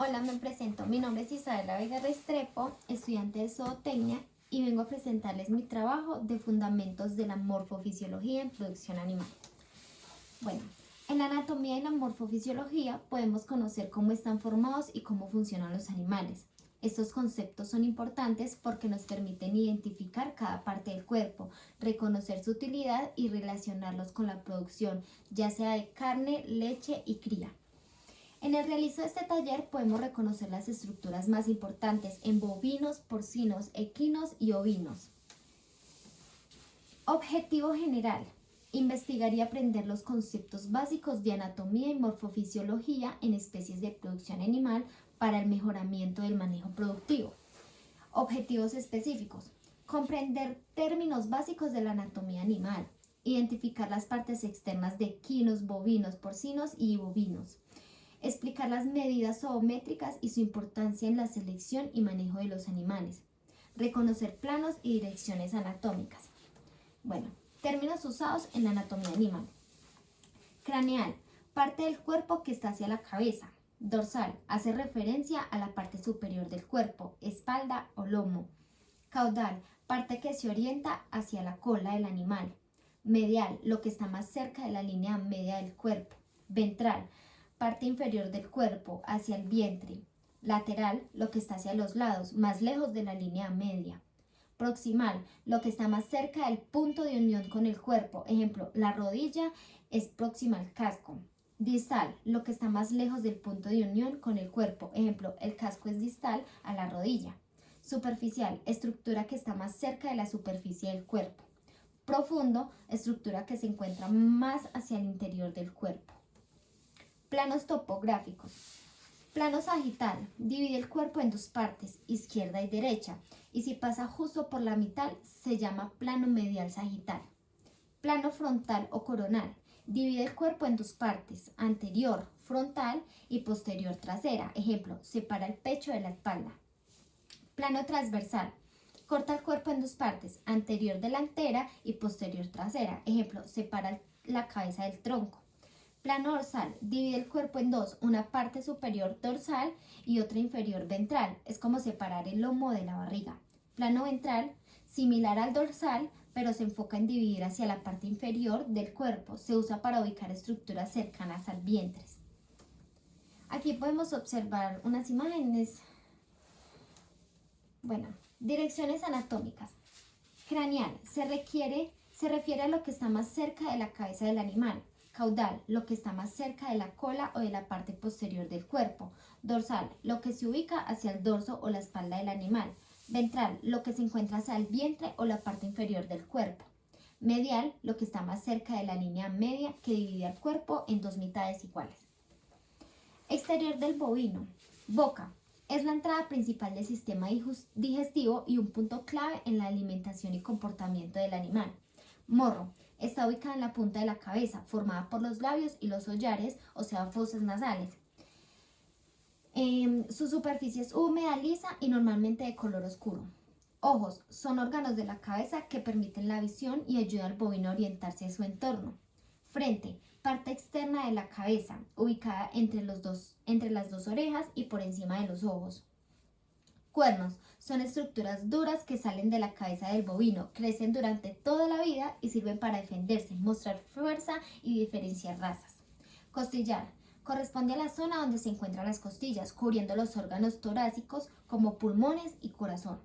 Hola, me presento. Mi nombre es Isabela Vega Restrepo, estudiante de zootecnia, y vengo a presentarles mi trabajo de fundamentos de la morfofisiología en producción animal. Bueno, en la anatomía y la morfofisiología podemos conocer cómo están formados y cómo funcionan los animales. Estos conceptos son importantes porque nos permiten identificar cada parte del cuerpo, reconocer su utilidad y relacionarlos con la producción, ya sea de carne, leche y cría. En el realizo de este taller podemos reconocer las estructuras más importantes en bovinos, porcinos, equinos y ovinos. Objetivo general: investigar y aprender los conceptos básicos de anatomía y morfofisiología en especies de producción animal para el mejoramiento del manejo productivo. Objetivos específicos: comprender términos básicos de la anatomía animal, identificar las partes externas de equinos, bovinos, porcinos y bovinos, explicar las medidas zoométricas y su importancia en la selección y manejo de los animales, reconocer planos y direcciones anatómicas. Bueno, términos usados en la anatomía animal. Craneal: parte del cuerpo que está hacia la cabeza. Dorsal: hace referencia a la parte superior del cuerpo, espalda o lomo. Caudal: parte que se orienta hacia la cola del animal. Medial: lo que está más cerca de la línea media del cuerpo. Ventral: parte inferior del cuerpo, hacia el vientre. Lateral: lo que está hacia los lados, más lejos de la línea media. Proximal: lo que está más cerca del punto de unión con el cuerpo, ejemplo, la rodilla es próxima al casco. Distal: lo que está más lejos del punto de unión con el cuerpo, ejemplo, el casco es distal a la rodilla. Superficial: estructura que está más cerca de la superficie del cuerpo. Profundo: estructura que se encuentra más hacia el interior del cuerpo. Planos topográficos. Plano sagital: divide el cuerpo en dos partes, izquierda y derecha, y si pasa justo por la mitad se llama plano medial sagital. Plano frontal o coronal: divide el cuerpo en dos partes, anterior, frontal y posterior trasera, ejemplo, separa el pecho de la espalda. Plano transversal: corta el cuerpo en dos partes, anterior delantera y posterior trasera, ejemplo, separa la cabeza del tronco. Plano dorsal: divide el cuerpo en dos, una parte superior dorsal y otra inferior ventral, es como separar el lomo de la barriga. Plano ventral: similar al dorsal, pero se enfoca en dividir hacia la parte inferior del cuerpo, se usa para ubicar estructuras cercanas al vientre. Aquí podemos observar unas imágenes. Bueno, direcciones anatómicas. Craneal: se refiere a lo que está más cerca de la cabeza del animal. Caudal: lo que está más cerca de la cola o de la parte posterior del cuerpo. Dorsal: lo que se ubica hacia el dorso o la espalda del animal. Ventral: lo que se encuentra hacia el vientre o la parte inferior del cuerpo. Medial: lo que está más cerca de la línea media que divide al cuerpo en dos mitades iguales. Exterior del bovino. Boca: es la entrada principal del sistema digestivo y un punto clave en la alimentación y comportamiento del animal. Morro: está ubicada en la punta de la cabeza, formada por los labios y los hollares, o sea, fosas nasales. Su superficie es húmeda, lisa y normalmente de color oscuro. Ojos: son órganos de la cabeza que permiten la visión y ayudan al bovino a orientarse en su entorno. Frente: parte externa de la cabeza, ubicada entre las dos orejas y por encima de los ojos. Cuernos: son estructuras duras que salen de la cabeza del bovino, crecen durante toda la vida y sirven para defenderse, mostrar fuerza y diferenciar razas. Costillar: corresponde a la zona donde se encuentran las costillas, cubriendo los órganos torácicos como pulmones y corazón.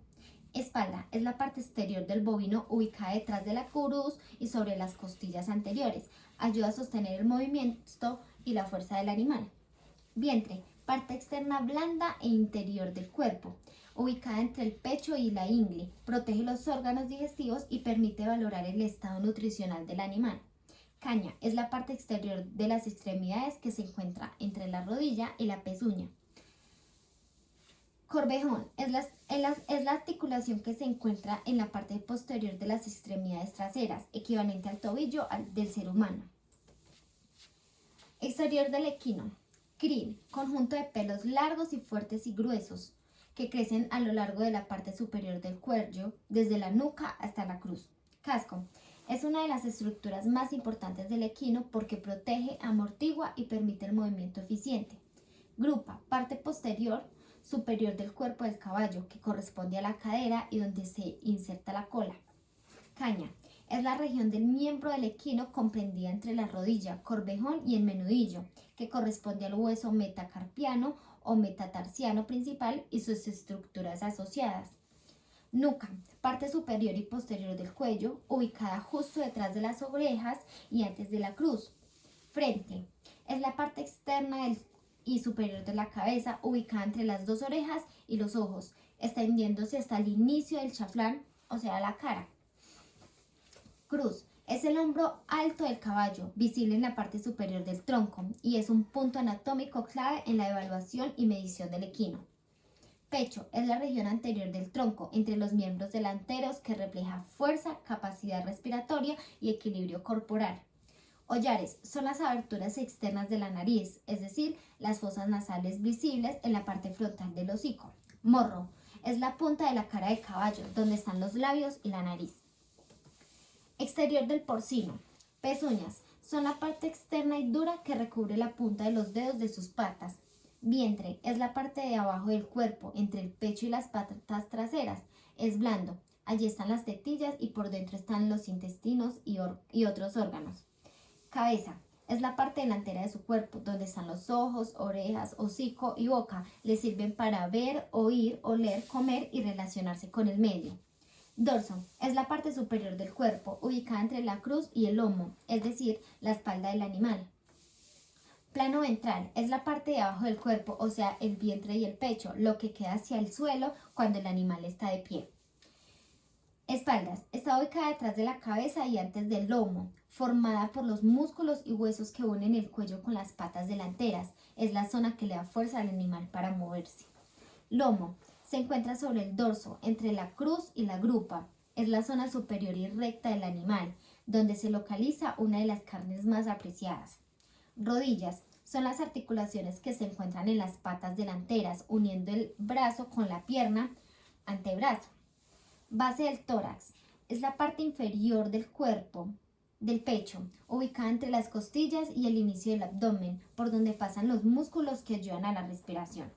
Espalda: es la parte exterior del bovino ubicada detrás de la cruz y sobre las costillas anteriores. Ayuda a sostener el movimiento y la fuerza del animal. Vientre: parte externa blanda e interior del cuerpo, ubicada entre el pecho y la ingle, protege los órganos digestivos y permite valorar el estado nutricional del animal. Caña: es la parte exterior de las extremidades que se encuentra entre la rodilla y la pezuña. Corvejón: es la articulación que se encuentra en la parte posterior de las extremidades traseras, equivalente al tobillo del ser humano. Exterior del equino. Crin: conjunto de pelos largos y fuertes y gruesos que crecen a lo largo de la parte superior del cuello, desde la nuca hasta la cruz. Casco: es una de las estructuras más importantes del equino porque protege, amortigua y permite el movimiento eficiente. Grupa, parte posterior superior del cuerpo del caballo, que corresponde a la cadera y donde se inserta la cola. Caña, es la región del miembro del equino comprendida entre la rodilla, corvejón y el menudillo, que corresponde al hueso metacarpiano o metatarsiano principal y sus estructuras asociadas. Nuca, parte superior y posterior del cuello, ubicada justo detrás de las orejas y antes de la cruz. Frente, es la parte externa y superior de la cabeza, ubicada entre las dos orejas y los ojos, extendiéndose hasta el inicio del chaflán, o sea, la cara. Cruz, es el hombro alto del caballo, visible en la parte superior del tronco, y es un punto anatómico clave en la evaluación y medición del equino. Pecho, es la región anterior del tronco, entre los miembros delanteros, que refleja fuerza, capacidad respiratoria y equilibrio corporal. Hollares son las aberturas externas de la nariz, es decir, las fosas nasales visibles en la parte frontal del hocico. Morro es la punta de la cara del caballo, donde están los labios y la nariz. Exterior del porcino. Pezuñas son la parte externa y dura que recubre la punta de los dedos de sus patas. Vientre es la parte de abajo del cuerpo, entre el pecho y las patas traseras. Es blando. Allí están las tetillas y por dentro están los intestinos y otros órganos. Cabeza es la parte delantera de su cuerpo, donde están los ojos, orejas, hocico y boca. Le sirven para ver, oír, oler, comer y relacionarse con el medio. Dorso es la parte superior del cuerpo, ubicada entre la cruz y el lomo, es decir, la espalda del animal. Plano ventral es la parte de abajo del cuerpo, o sea, el vientre y el pecho, lo que queda hacia el suelo cuando el animal está de pie. Espaldas está ubicada detrás de la cabeza y antes del lomo, formada por los músculos y huesos que unen el cuello con las patas delanteras. Es la zona que le da fuerza al animal para moverse. Lomo se encuentra sobre el dorso, entre la cruz y la grupa. Es la zona superior y recta del animal, donde se localiza una de las carnes más apreciadas. Rodillas son las articulaciones que se encuentran en las patas delanteras, uniendo el brazo con la pierna, antebrazo. Base del tórax es la parte inferior del cuerpo, del pecho, ubicada entre las costillas y el inicio del abdomen, por donde pasan los músculos que ayudan a la respiración.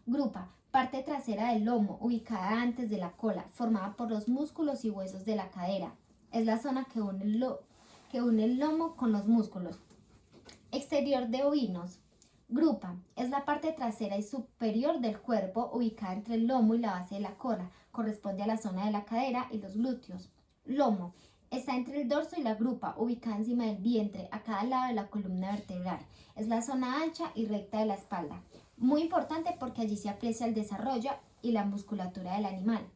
Grupa, parte trasera del lomo, ubicada antes de la cola, formada por los músculos y huesos de la cadera. Es la zona que une el lomo con los músculos. Exterior de ovinos. Grupa es la parte trasera y superior del cuerpo, ubicada entre el lomo y la base de la cola. Corresponde a la zona de la cadera y los glúteos. Lomo está entre el dorso y la grupa, ubicada encima del vientre, a cada lado de la columna vertebral. Es la zona ancha y recta de la espalda. Muy importante porque allí se aprecia el desarrollo y la musculatura del animal.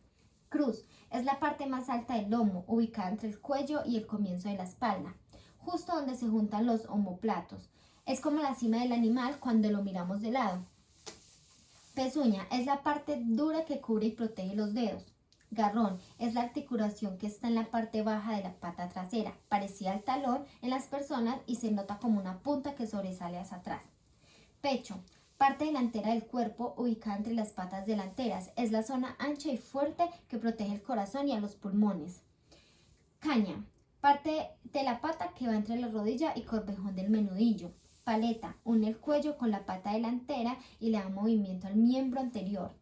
Cruz es la parte más alta del lomo, ubicada entre el cuello y el comienzo de la espalda, justo donde se juntan los omóplatos. Es como la cima del animal cuando lo miramos de lado. Pezuña es la parte dura que cubre y protege los dedos. Garrón es la articulación que está en la parte baja de la pata trasera, parecida al talón en las personas y se nota como una punta que sobresale hacia atrás. Pecho, parte delantera del cuerpo ubicada entre las patas delanteras. Es la zona ancha y fuerte que protege el corazón y a los pulmones. Caña, parte de la pata que va entre la rodilla y corvejón del menudillo. Paleta, une el cuello con la pata delantera y le da movimiento al miembro anterior.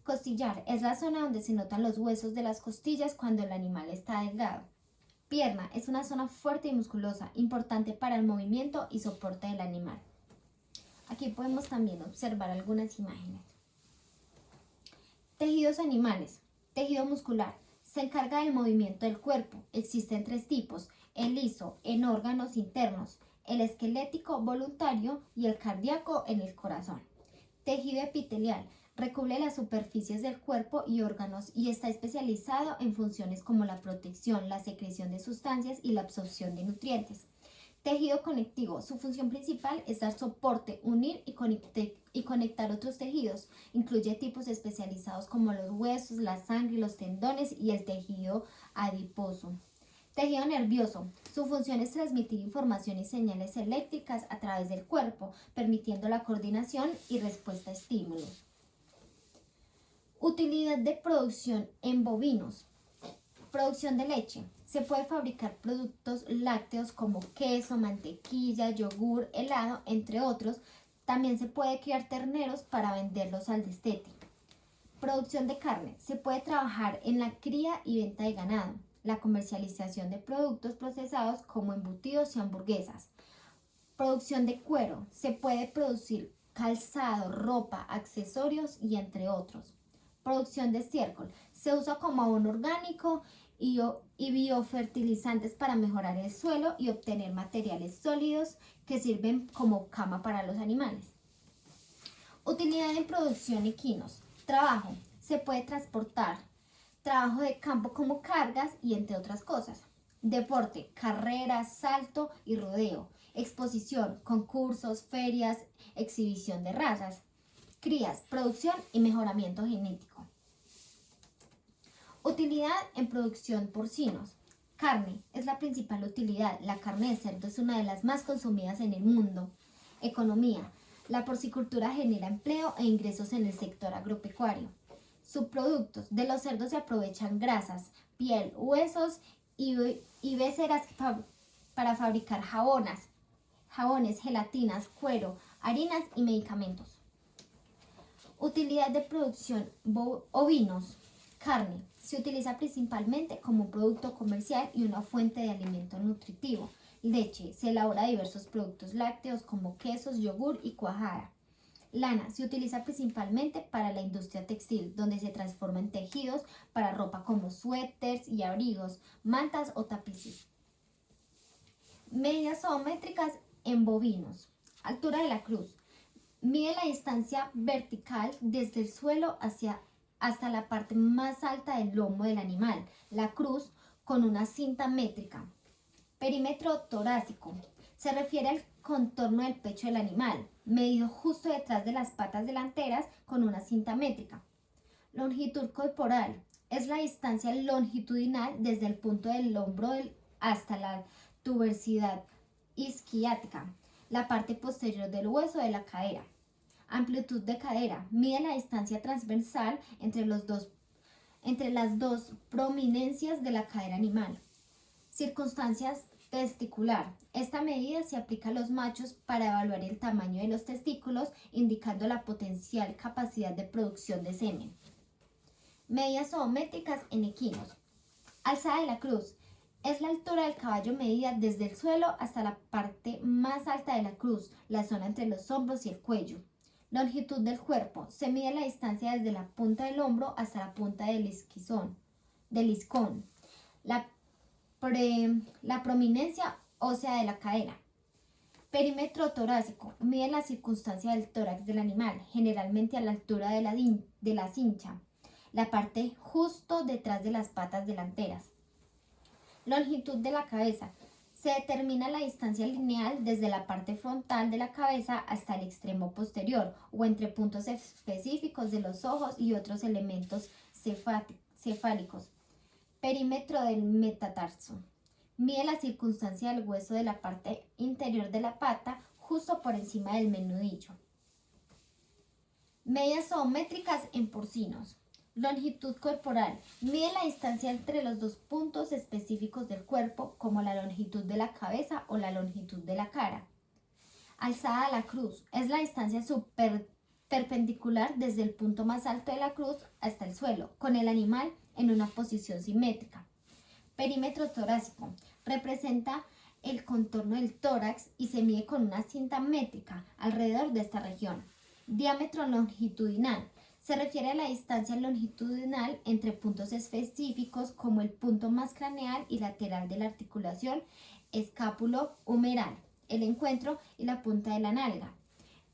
Costillar es la zona donde se notan los huesos de las costillas cuando el animal está delgado. Pierna es una zona fuerte y musculosa, importante para el movimiento y soporte del animal. Aquí podemos también observar algunas imágenes. Tejidos animales. Tejido muscular. Se encarga del movimiento del cuerpo. Existen 3 tipos: el liso en órganos internos, el esquelético voluntario y el cardíaco en el corazón. Tejido epitelial. Recubre las superficies del cuerpo y órganos y está especializado en funciones como la protección, la secreción de sustancias y la absorción de nutrientes. Tejido conectivo. Su función principal es dar soporte, unir y conectar otros tejidos. Incluye tipos especializados como los huesos, la sangre, los tendones y el tejido adiposo. Tejido nervioso. Su función es transmitir información y señales eléctricas a través del cuerpo, permitiendo la coordinación y respuesta a estímulos. Utilidad de producción en bovinos. Producción de leche. Se puede fabricar productos lácteos como queso, mantequilla, yogur, helado, entre otros, También se puede criar terneros para venderlos al destete. Producción de carne. Se puede trabajar en la cría y venta de ganado, la comercialización de productos procesados como embutidos y hamburguesas. Producción de cuero. Se puede producir calzado, ropa, accesorios y entre otros. Producción de estiércol. Se usa como abono orgánico y biofertilizantes para mejorar el suelo y obtener materiales sólidos que sirven como cama para los animales. Utilidad en producción equinos. Trabajo. Se puede transportar. Trabajo de campo como cargas y entre otras cosas. Deporte. Carreras, salto y rodeo. Exposición. Concursos, ferias, exhibición de razas. Crías. Producción y mejoramiento genético. Utilidad en producción porcinos. Carne. Es la principal utilidad. La carne de cerdo es una de las más consumidas en el mundo. Economía. La porcicultura genera empleo e ingresos en el sector agropecuario. Subproductos. De los cerdos se aprovechan grasas, piel, huesos y vísceras para fabricar jabones, gelatinas, cuero, harinas y medicamentos. Utilidad de producción ovinos. Carne. Se utiliza principalmente como producto comercial y una fuente de alimento nutritivo. Leche. Se elabora diversos productos lácteos como quesos, yogur y cuajada. Lana. Se utiliza principalmente para la industria textil, donde se transforma en tejidos para ropa como suéteres y abrigos, mantas o tapices. Medidas zoométricas en bovinos. Altura de la cruz. Mide la distancia vertical desde el suelo hasta la parte más alta del lomo del animal, la cruz, con una cinta métrica. Perímetro torácico. Se refiere al contorno del pecho del animal, medido justo detrás de las patas delanteras con una cinta métrica. Longitud corporal. Es la distancia longitudinal desde el punto del hombro hasta la tuberosidad isquiática, la parte posterior del hueso de la cadera. Amplitud de cadera. Mide la distancia transversal entre las dos prominencias de la cadera animal. Circunstancias testicular. Esta medida se aplica a los machos para evaluar el tamaño de los testículos, indicando la potencial capacidad de producción de semen. Medidas zoométricas en equinos. Alzada de la cruz. Es la altura del caballo medida desde el suelo hasta la parte más alta de la cruz, la zona entre los hombros y el cuello. Longitud del cuerpo. Se mide la distancia desde la punta del hombro hasta la punta del iscón. La prominencia ósea de la cadera. Perímetro torácico. Mide la circunstancia del tórax del animal, generalmente a la altura de la cincha, la parte justo detrás de las patas delanteras. Longitud de la cabeza. Se determina la distancia lineal desde la parte frontal de la cabeza hasta el extremo posterior o entre puntos específicos de los ojos y otros elementos cefálicos. Perímetro del metatarso. Mide la circunstancia del hueso de la parte interior de la pata justo por encima del menudillo. Medidas zoométricas en porcinos. Longitud corporal. Mide la distancia entre los dos puntos específicos del cuerpo, como la longitud de la cabeza o la longitud de la cara. Alzada a la cruz. Es la distancia perpendicular desde el punto más alto de la cruz hasta el suelo, con el animal en una posición simétrica. Perímetro torácico. Representa el contorno del tórax y se mide con una cinta métrica alrededor de esta región. Diámetro longitudinal. Se refiere a la distancia longitudinal entre puntos específicos como el punto más craneal y lateral de la articulación escápulo-humeral, el encuentro y la punta de la nalga.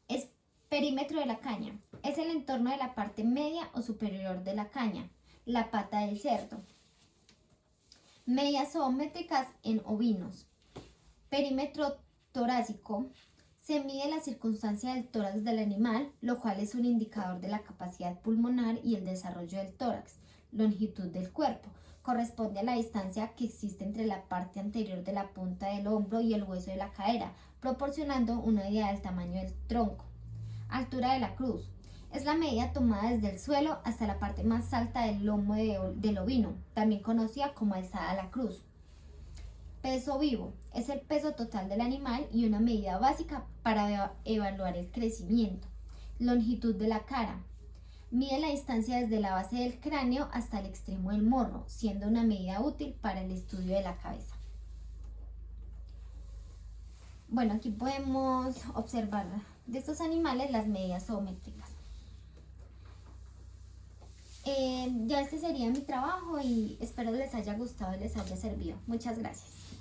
Es perímetro de la caña. Es el entorno de la parte media o superior de la caña, la pata del cerdo. Medidas zoométricas en ovinos. Perímetro torácico. Se mide la circunstancia del tórax del animal, lo cual es un indicador de la capacidad pulmonar y el desarrollo del tórax. Longitud del cuerpo. Corresponde a la distancia que existe entre la parte anterior de la punta del hombro y el hueso de la cadera, proporcionando una idea del tamaño del tronco. Altura de la cruz. Es la medida tomada desde el suelo hasta la parte más alta del lomo del ovino, también conocida como alzada a la cruz. Peso vivo es el peso total del animal y una medida básica para evaluar el crecimiento. Longitud de la cara. Mide la distancia desde la base del cráneo hasta el extremo del morro, siendo una medida útil para el estudio de la cabeza. Bueno, aquí podemos observar de estos animales las medidas zoométricas. Ya este sería mi trabajo y espero les haya gustado y les haya servido. Muchas gracias.